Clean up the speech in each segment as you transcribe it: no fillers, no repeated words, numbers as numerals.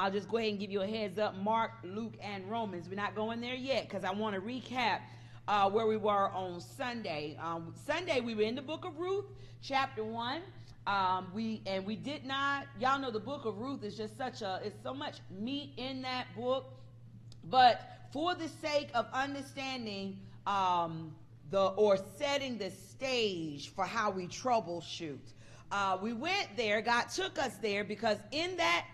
I'll just go ahead and give you a heads up. Mark, Luke, and Romans. We're not going there yet because I want to recap where we were on Sunday. Sunday we were in the book of Ruth, chapter 1. We did not, y'all know the book of Ruth is just it's so much meat in that book. But for the sake of understanding setting the stage for how we troubleshoot, we went there. God took us there because in that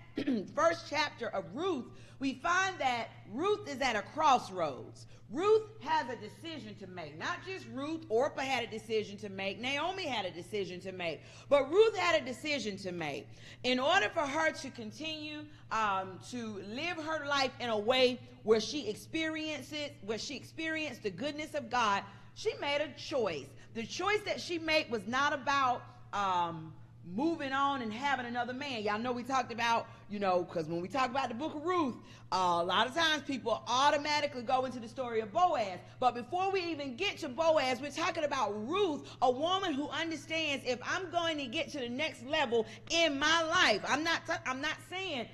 first chapter of Ruth, we find that Ruth is at a crossroads. Ruth has a decision to make. Not just Ruth, Orpah had a decision to make. Naomi had a decision to make. But Ruth had a decision to make. In order for her to continue to live her life in a way where she experienced the goodness of God, she made a choice. The choice that she made was not about moving on and having another man. Y'all know we talked about, because when we talk about the book of Ruth, a lot of times people automatically go into the story of Boaz. But before we even get to Boaz, we're talking about Ruth, a woman who understands if I'm going to get to the next level in my life, I'm not saying,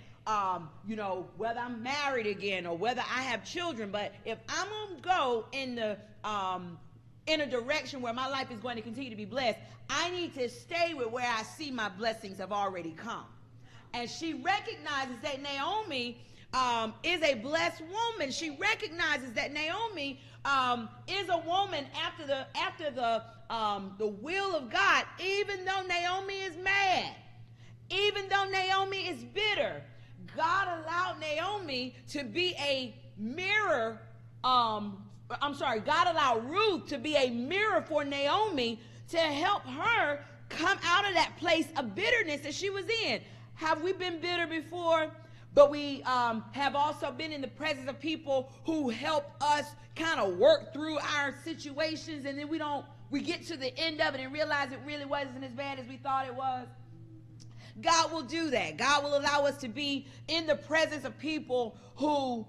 whether I'm married again or whether I have children, but if I'm going to go in a direction where my life is going to continue to be blessed, I need to stay with where I see my blessings have already come. And she recognizes that Naomi is a blessed woman. She recognizes that Naomi is a woman after the will of God, even though Naomi is mad, even though Naomi is bitter. God allowed Naomi to be a mirror. God allowed Ruth to be a mirror for Naomi to help her come out of that place of bitterness that she was in. Have we been bitter before? But we have also been in the presence of people who help us kind of work through our situations, and then we get to the end of it and realize it really wasn't as bad as we thought it was. God will do that. God will allow us to be in the presence of people who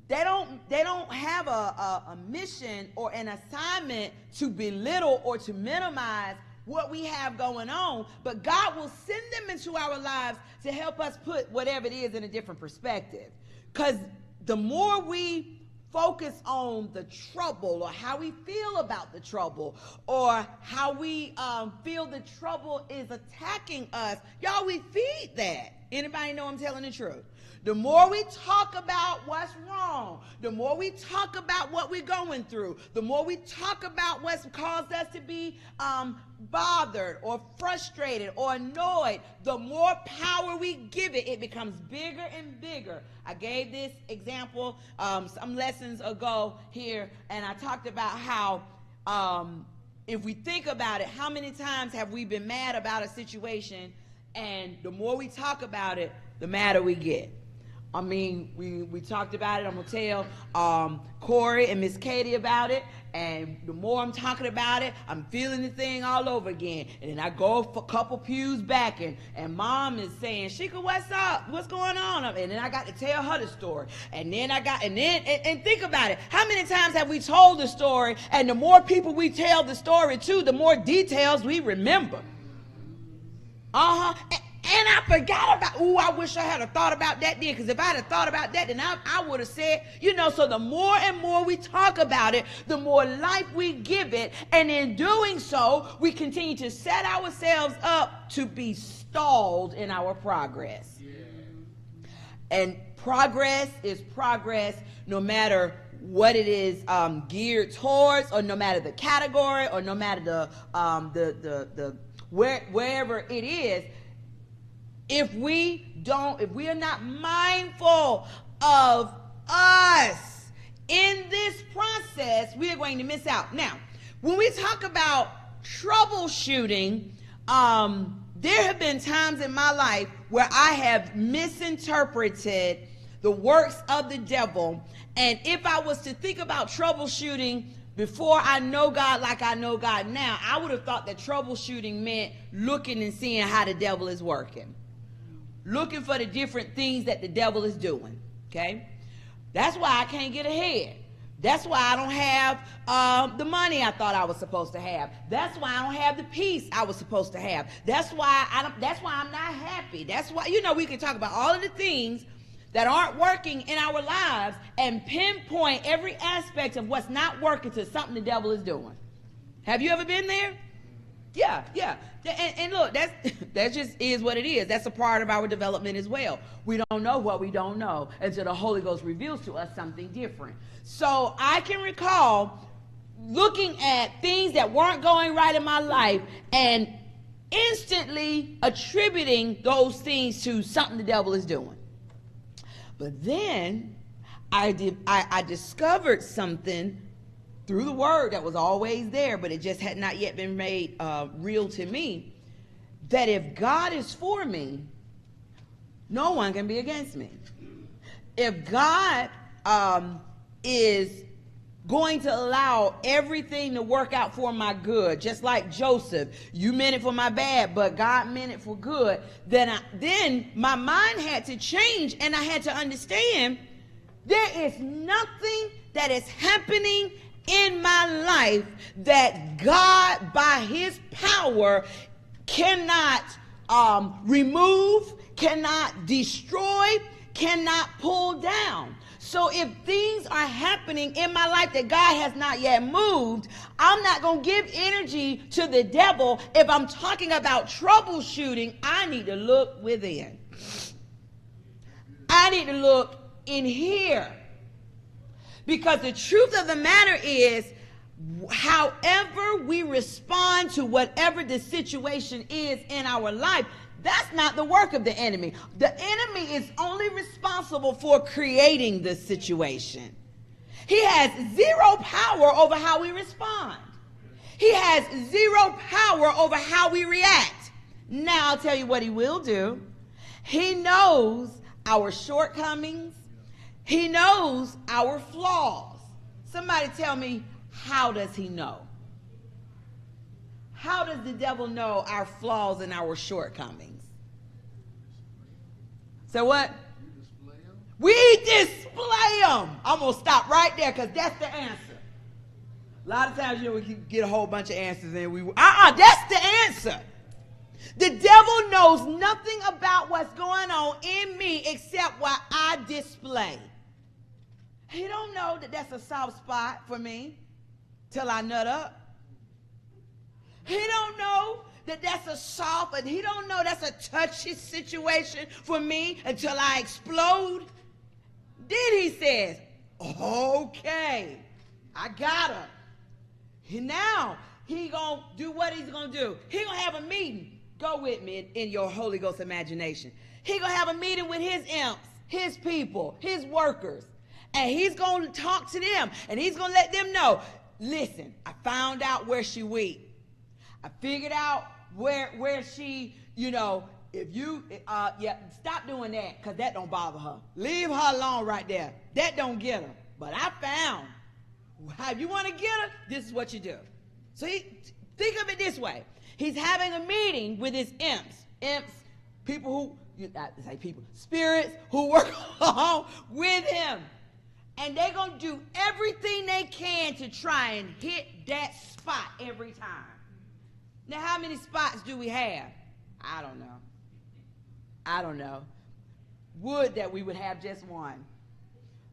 they don't have a mission or an assignment to belittle or to minimize what we have going on, but God will send them into our lives to help us put whatever it is in a different perspective. Because the more we focus on the trouble or how we feel about the trouble or how we feel the trouble is attacking us, y'all, we feed that. Anybody know I'm telling the truth? The more we talk about what's wrong, the more we talk about what we're going through, the more we talk about what's caused us to be bothered or frustrated or annoyed, the more power we give it, it becomes bigger and bigger. I gave this example some lessons ago here, and I talked about how if we think about it, how many times have we been mad about a situation, and the more we talk about it, the madder we get. I mean, we talked about it. I'm going to tell Corey and Miss Katie about it. And the more I'm talking about it, I'm feeling the thing all over again. And then I go for a couple pews back, and Mom is saying, Sheikah, what's up? What's going on? And then I got to tell her the story. And think about it. How many times have we told the story? And the more people we tell the story to, the more details we remember. And I forgot about, I wish I had thought about that then, because if I had thought about that, then I would have said, so the more and more we talk about it, the more life we give it, and in doing so, we continue to set ourselves up to be stalled in our progress. Yeah. And progress is progress no matter what it is geared towards, or no matter the category, or no matter the wherever it is. If we are not mindful of us in this process, we are going to miss out. Now, when we talk about troubleshooting, there have been times in my life where I have misinterpreted the works of the devil. And if I was to think about troubleshooting before I know God like I know God now, I would have thought that troubleshooting meant looking and seeing how the devil is working. Looking for the different things that the devil is doing, okay? That's why I can't get ahead. That's why I don't have the money I thought I was supposed to have. That's why I don't have the peace I was supposed to have. That's why I'm not happy. That's why, we can talk about all of the things that aren't working in our lives and pinpoint every aspect of what's not working to something the devil is doing. Have you ever been there? Yeah. And look, that just is what it is. That's a part of our development as well. We don't know what we don't know until the Holy Ghost reveals to us something different. So I can recall looking at things that weren't going right in my life and instantly attributing those things to something the devil is doing. But then I discovered something through the word that was always there, but it just had not yet been made real to me, that if God is for me, no one can be against me. If God is going to allow everything to work out for my good, just like Joseph, you meant it for my bad, but God meant it for good, then my mind had to change, and I had to understand there is nothing that is happening in my life that God, by his power, cannot remove, cannot destroy, cannot pull down. So if things are happening in my life that God has not yet moved, I'm not going to give energy to the devil. If I'm talking about troubleshooting, I need to look within. I need to look in here. Because the truth of the matter is, however we respond to whatever the situation is in our life, that's not the work of the enemy. The enemy is only responsible for creating the situation. He has zero power over how we respond. He has zero power over how we react. Now I'll tell you what he will do. He knows our shortcomings. He knows our flaws. Somebody tell me, how does he know? How does the devil know our flaws and our shortcomings? So what? We display them. I'm going to stop right there because that's the answer. A lot of times, we can get a whole bunch of answers and that's the answer. The devil knows nothing about what's going on in me except what I display. He don't know that that's a soft spot for me till I nut up. He don't know that that's a soft, and he don't know that's a touchy situation for me until I explode. Then he says, okay, I got her. And now he gonna do what he's gonna do. He gonna have a meeting. Go with me in your Holy Ghost imagination. He gonna have a meeting with his imps, his people, his workers. And he's going to talk to them, and he's going to let them know, listen, I found out where she weak. I figured out where she, if you, stop doing that, because that don't bother her. Leave her alone right there. That don't get her. But I found, if you want to get her, this is what you do. So think of it this way. He's having a meeting with his imps, people who, spirits who work along with him. And they're going to do everything they can to try and hit that spot every time. Now, how many spots do we have? I don't know. Would that we would have just one.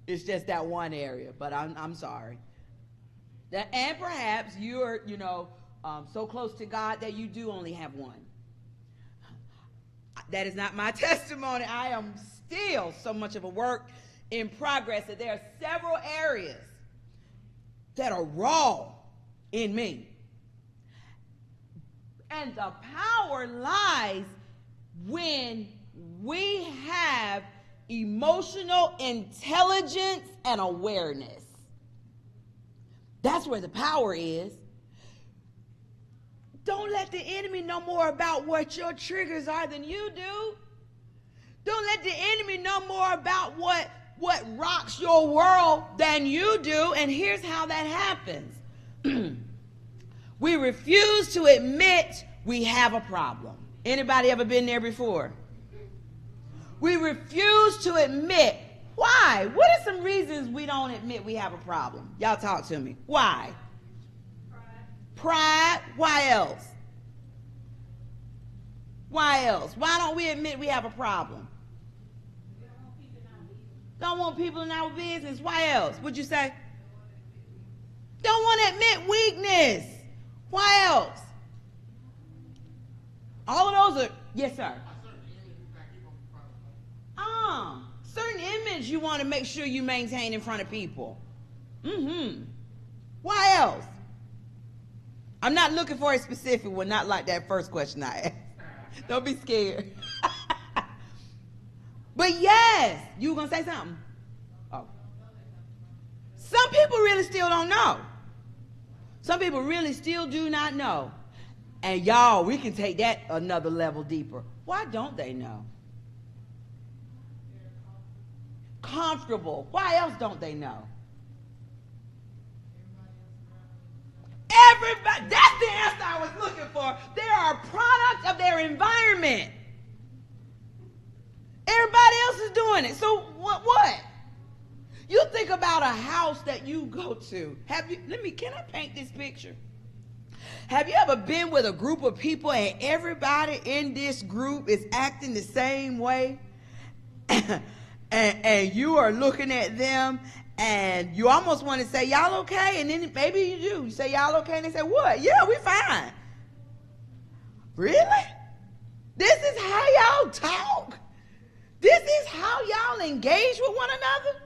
It's just that one area, but I'm sorry. And perhaps you're, so close to God that you do only have one. That is not my testimony. I am still so much of a work in progress that there are several areas that are raw in me. And the power lies when we have emotional intelligence and awareness. That's where the power is. Don't let the enemy know more about what your triggers are than you do. Don't let the enemy know more about what rocks your world than you do. And here's how that happens. We refuse to admit we have a problem. Anybody ever been there before? We refuse to admit. Why? What are some reasons we don't admit we have a problem? Y'all talk to me. Why? Pride. Why else? Why else? Why don't we admit we have a problem? Don't want people in our business. Why else? What'd you say? Don't want to admit weakness. Why else? All of those are, yes, sir. Certain image you want to make sure you maintain in front of people. Why else? I'm not looking for a specific one, not like that first question I asked. Don't be scared. But yes, you were going to say something? Oh. Some people really still don't know. Some people really still do not know. And y'all, we can take that another level deeper. Why don't they know? Comfortable. Why else don't they know? Everybody, that's the answer I was looking for. They are a product of their environment. Everybody else is doing it. So what? You think about a house that you go to. Can I paint this picture? Have you ever been with a group of people and everybody in this group is acting the same way? and you are looking at them and you almost want to say, y'all okay? And then maybe you do. You say, y'all okay? And they say, what? Yeah, we fine. Really? This is how y'all talk? This is how y'all engage with one another?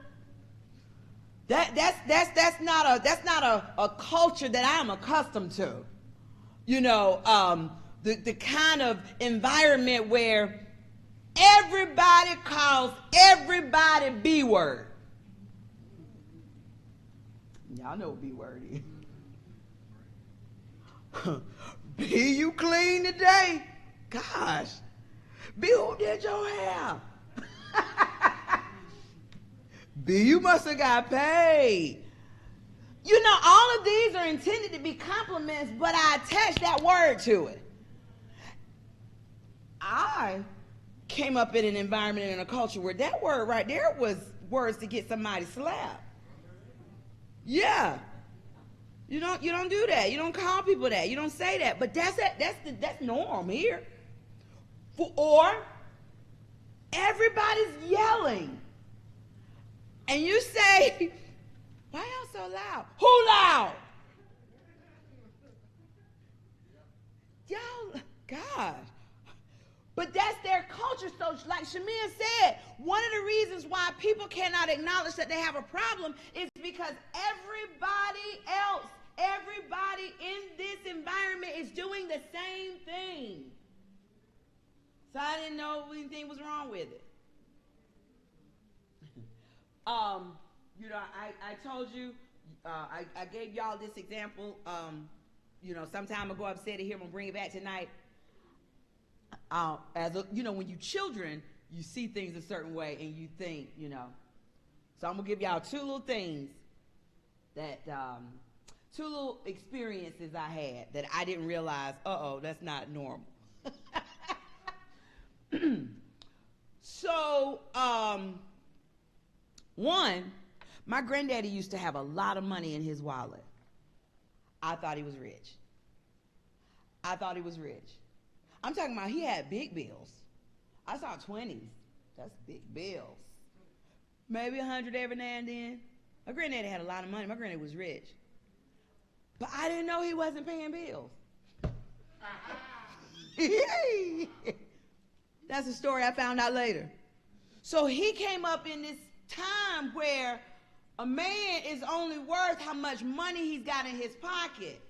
That's not a culture that I'm accustomed to. You know, the kind of environment where everybody calls everybody B word. Y'all know what B word is. B, you clean today? Gosh. B, who did your hair? B, you must have got paid. You know, all of these are intended to be compliments, but I attach that word to it. I came up in an environment and in a culture where that word right there was words to get somebody slapped. Yeah. You don't do that. You don't call people that. You don't say that. But that's norm here. Or everybody's yelling. And you say, why y'all so loud? Who loud? Y'all, gosh. But that's their culture. So like Shamia said, one of the reasons why people cannot acknowledge that they have a problem is because everybody in this environment is doing the same thing. So I didn't know anything was wrong with it. You know, I told you, I gave y'all this example, you know, some time ago. I've said it here. I'm going to bring it back tonight. You know, when you're children, you see things a certain way and you think, you know. So I'm going to give y'all two little things that, two little experiences I had that I didn't realize, that's not normal. So, one, my granddaddy used to have a lot of money in his wallet. I thought he was rich. I'm talking about he had big bills. I saw 20s. That's big bills. Maybe 100 every now and then. My granddaddy had a lot of money. My granddaddy was rich. But I didn't know he wasn't paying bills. That's a story I found out later. So he came up in this time where a man is only worth how much money he's got in his pocket.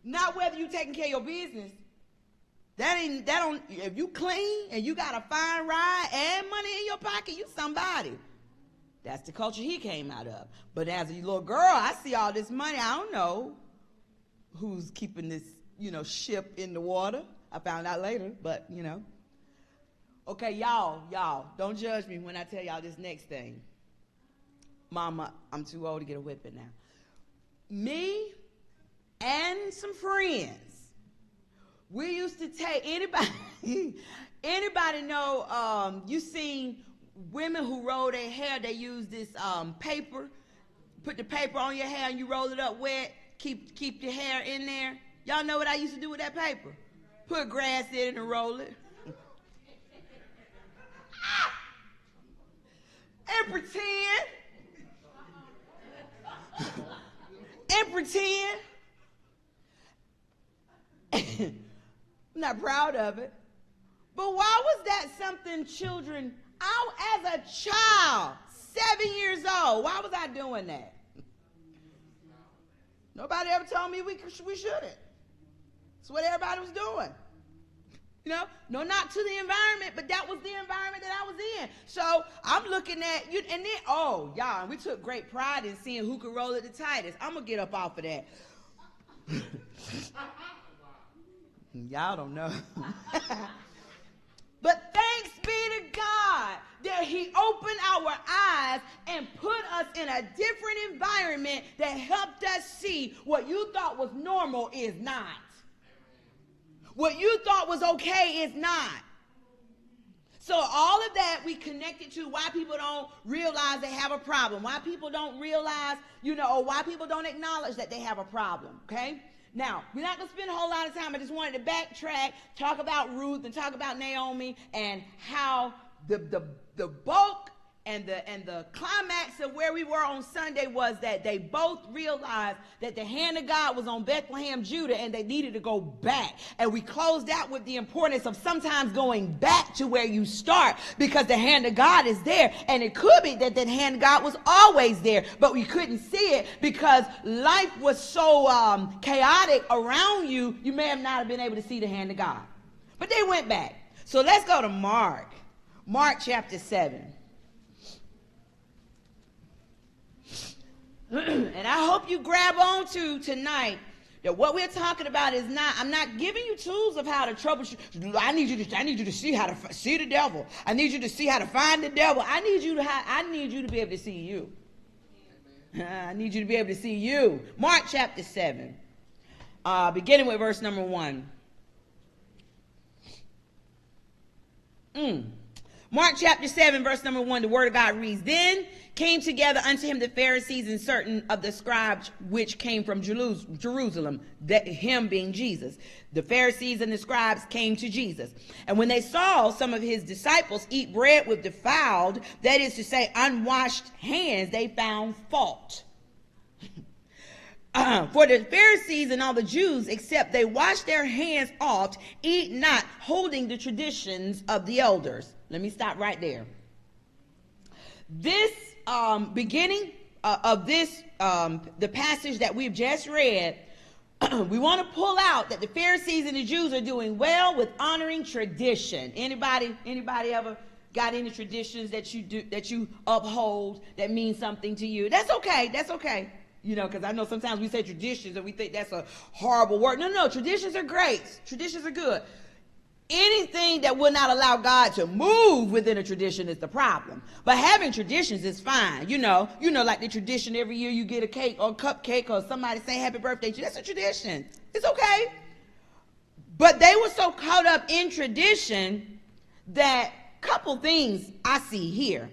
Not whether you taking care of your business. If you clean and you got a fine ride and money in your pocket, you somebody. That's the culture he came out of. But as a little girl, I see all this money. I don't know who's keeping this, you know, ship in the water. I found out later, but, you know. Okay, y'all, don't judge me when I tell y'all this next thing. Mama, I'm too old to get a whipping now. Me and some friends, we used to take anybody know, you seen women who roll their hair, they use this paper, put the paper on your hair and you roll it up wet, keep your hair in there. Y'all know what I used to do with that paper? Put grass in it and roll it. And pretend. And pretend. I'm not proud of it. But why was that something children, as a child, 7 years old, why was I doing that? Nobody ever told me we shouldn't. That's what everybody was doing. You know, no, not to the environment, but that was the environment that I was in. So I'm looking at you, and then, oh, y'all, we took great pride in seeing who could roll it the tightest. I'm going to get up off of that. Y'all don't know. But thanks be to God that he opened our eyes and put us in a different environment that helped us see what you thought was normal is not. What you thought was okay is not. So all of that we connected to why people don't realize they have a problem, why people don't realize, or why people don't acknowledge that they have a problem, okay? Now, we're not going to spend a whole lot of time. I just wanted to backtrack, talk about Ruth and talk about Naomi and how the bulk and the climax of where we were on Sunday was that they both realized that the hand of God was on Bethlehem, Judah, and they needed to go back. And we closed out with the importance of sometimes going back to where you start because the hand of God is there. And it could be that hand of God was always there, but we couldn't see it because life was so chaotic around you, you may have not been able to see the hand of God. But they went back. So let's go to Mark. Mark chapter 7. And I hope you grab on to tonight that what we're talking about is not, I'm not giving you tools of how to troubleshoot. I need you to see how to see the devil. I need you to see how to find the devil. I need you to be able to see you. I need you to be able to see you. Mark chapter 7, beginning with verse number 1. Mark chapter 7, verse number 1, the word of God reads, Then came together unto him the Pharisees and certain of the scribes which came from Jerusalem, him being Jesus. The Pharisees and the scribes came to Jesus. And when they saw some of his disciples eat bread with defiled, that is to say, unwashed hands, they found fault. For the Pharisees and all the Jews, except they wash their hands oft, eat not, holding the traditions of the elders. Let me stop right there. This beginning of this, the passage that we've just read, we want to pull out that the Pharisees and the Jews are doing well with honoring tradition. Anybody ever got any traditions that you do, that you uphold, that mean something to you? That's okay. That's okay. Because I know sometimes we say traditions and we think that's a horrible word. No, traditions are great. Traditions are good. Anything that will not allow God to move within a tradition is the problem. But having traditions is fine. Like the tradition every year you get a cake or a cupcake or somebody saying happy birthday to you. That's a tradition. It's okay. But they were so caught up in tradition that couple things I see here.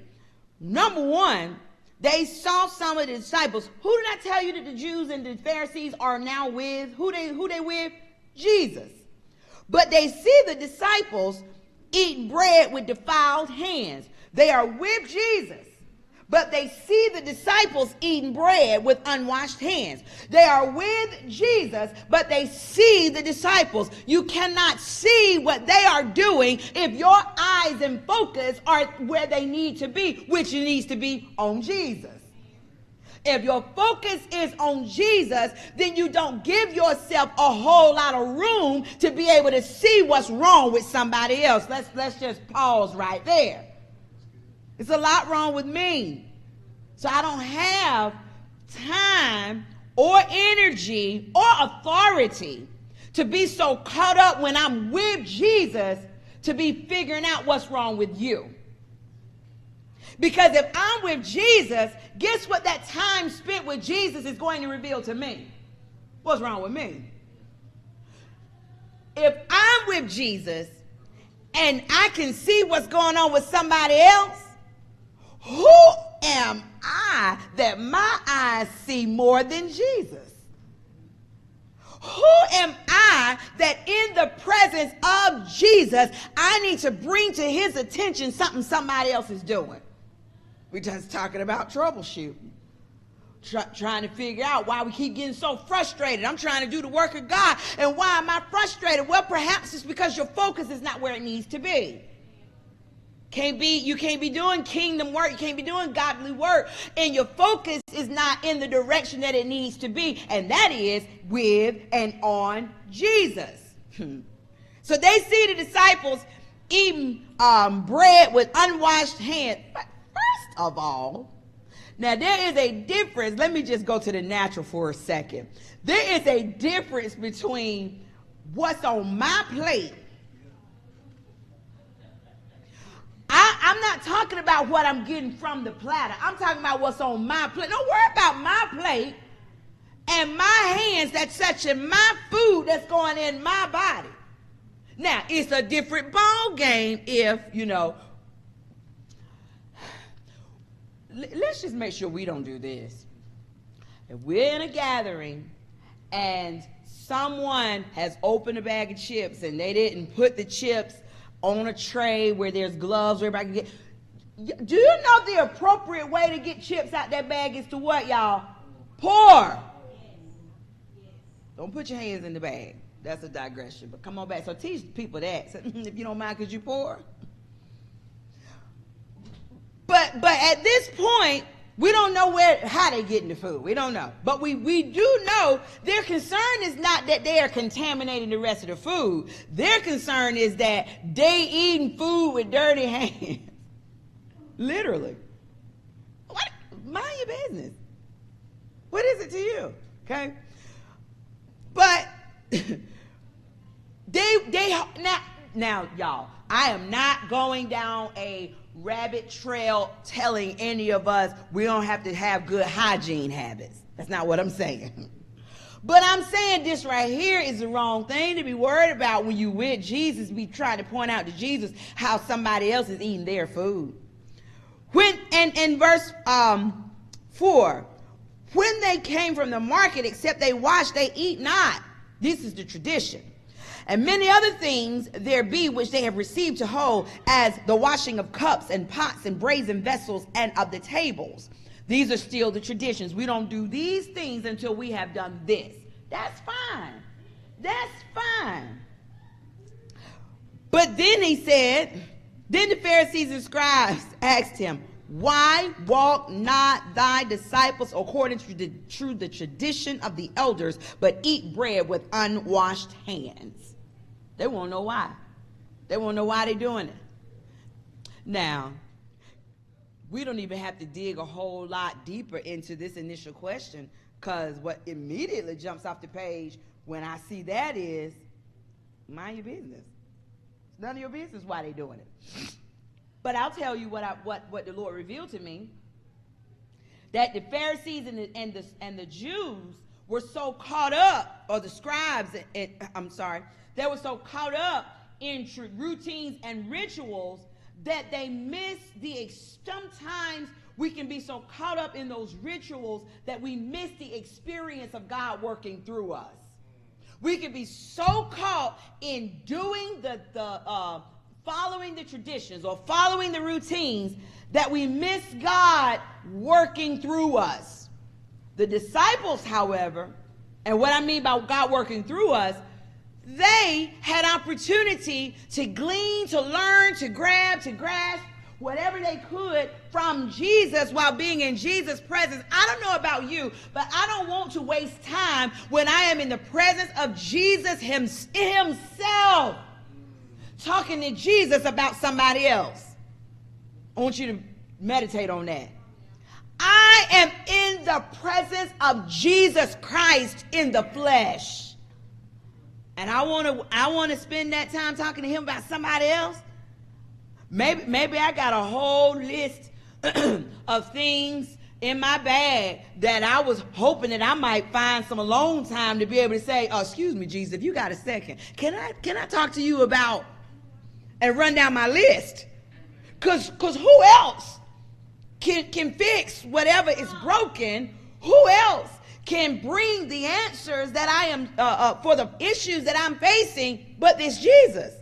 Number one, they saw some of the disciples. Who did I tell you that the Jews and the Pharisees are now with? Who they with? Jesus. But they see the disciples eating bread with defiled hands. They are with Jesus, but they see the disciples eating bread with unwashed hands. They are with Jesus, but they see the disciples. You cannot see what they are doing if your eyes and focus are where they need to be, which needs to be on Jesus. If your focus is on Jesus, then you don't give yourself a whole lot of room to be able to see what's wrong with somebody else. Let's just pause right there. It's a lot wrong with me. So I don't have time or energy or authority to be so caught up when I'm with Jesus to be figuring out what's wrong with you. Because if I'm with Jesus, guess what that time spent with Jesus is going to reveal to me? What's wrong with me? If I'm with Jesus and I can see what's going on with somebody else, who am I that my eyes see more than Jesus? Who am I that in the presence of Jesus, I need to bring to his attention something somebody else is doing? We're just talking about troubleshooting. Trying to figure out why we keep getting so frustrated. I'm trying to do the work of God, and why am I frustrated? Well, perhaps it's because your focus is not where it needs to be. You can't be doing kingdom work. You can't be doing godly work, and your focus is not in the direction that it needs to be, and that is with and on Jesus. So they see the disciples eating bread with unwashed hands. But first of all, now there is a difference. Let me just go to the natural for a second. There is a difference between what's on my plate. I'm not talking about what I'm getting from the platter. I'm talking about what's on my plate. Don't worry about my plate and my hands that's touching my food that's going in my body. Now, it's a different ball game if, let's just make sure we don't do this. If we're in a gathering and someone has opened a bag of chips and they didn't put the chips on a tray where there's gloves where everybody can get, do you know the appropriate way to get chips out that bag is to what, y'all? Pour. Don't put your hands in the bag. That's a digression, but come on back. So teach people that, so, if you don't mind, because you pour. But at this point, we don't know how they getting the food. We don't know. But we do know their concern is not that they are contaminating the rest of the food. Their concern is that they eating food with dirty hands. Literally. What? Mind your business. What is it to you? Okay? But now y'all, I am not going down a rabbit trail telling any of us we don't have to have good hygiene habits. That's not what I'm saying. But I'm saying this right here is the wrong thing to be worried about when you with Jesus, be trying to point out to Jesus how somebody else is eating their food. In verse 4, when they came from the market, except they wash, they eat not. This is the tradition. And many other things there be which they have received to hold, as the washing of cups and pots and brazen vessels and of the tables. These are still the traditions. We don't do these things until we have done this. That's fine. That's fine. But then he said, then the Pharisees and scribes asked him, why walk not thy disciples according to the tradition of the elders, but eat bread with unwashed hands? They won't know why. They won't know why they're doing it. Now, we don't even have to dig a whole lot deeper into this initial question, because what immediately jumps off the page when I see that is, mind your business. It's none of your business why they're doing it. But I'll tell you what the Lord revealed to me, that the Pharisees and the Jews were so caught up, or the scribes, they were so caught up in routines and rituals that they missed sometimes we can be so caught up in those rituals that we miss the experience of God working through us. We can be so caught in doing following the traditions or following the routines that we miss God working through us. The disciples, however, and what I mean by God working through us, they had opportunity to glean, to learn, to grab, to grasp whatever they could from Jesus while being in Jesus' presence. I don't know about you, but I don't want to waste time when I am in the presence of Jesus himself, talking to Jesus about somebody else. I want you to meditate on that. I am in the presence of Jesus Christ in the flesh. And I want to spend that time talking to him about somebody else. Maybe I got a whole list of things in my bag that I was hoping that I might find some alone time to be able to say, oh, excuse me, Jesus, if you got a second, can I talk to you about, and run down my list? Because who else can fix whatever is broken? Who else can bring the answers that I am for the issues that I'm facing but this Jesus?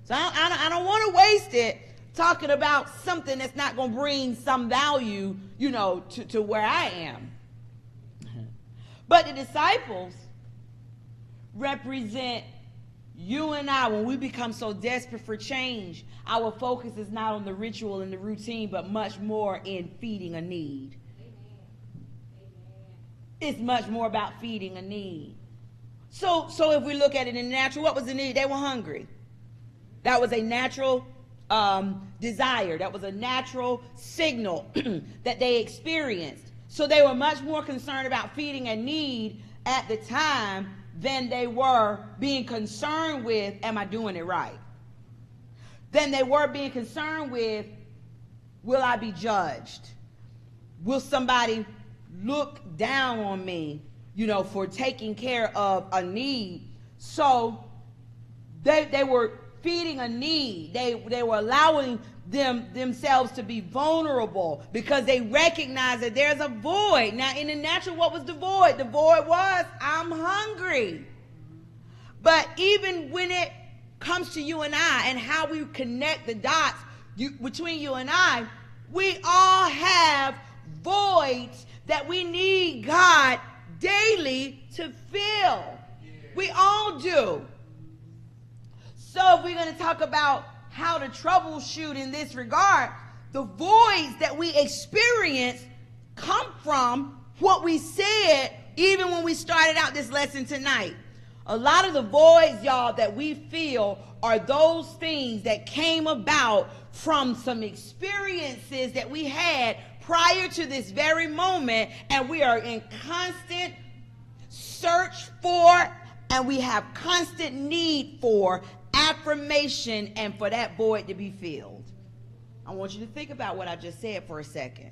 So I don't want to waste it talking about something that's not going to bring some value, to where I am. But the disciples represent you and I. When we become so desperate for change, our focus is not on the ritual and the routine, but much more in feeding a need. It's much more about feeding a need. So if we look at it in natural, what was the need? They were hungry. That was a natural desire. That was a natural signal that they experienced. So they were much more concerned about feeding a need at the time than they were being concerned with, am I doing it right? Than they were being concerned with, will I be judged? Will somebody look down on me, for taking care of a need? So they were feeding a need. They were allowing themselves to be vulnerable because they recognized that there's a void. Now, in the natural, what was the void? The void was, I'm hungry. But even when it comes to you and I and how we connect the dots between you and I, we all have voids that we need God daily to fill. We all do. So if we're going to talk about how to troubleshoot in this regard, the voids that we experience come from what we said even when we started out this lesson tonight. A lot of the voids, y'all, that we feel are those things that came about from some experiences that we had prior to this very moment, and we are in constant search for, and we have constant need for affirmation and for that void to be filled. I want you to think about what I just said for a second.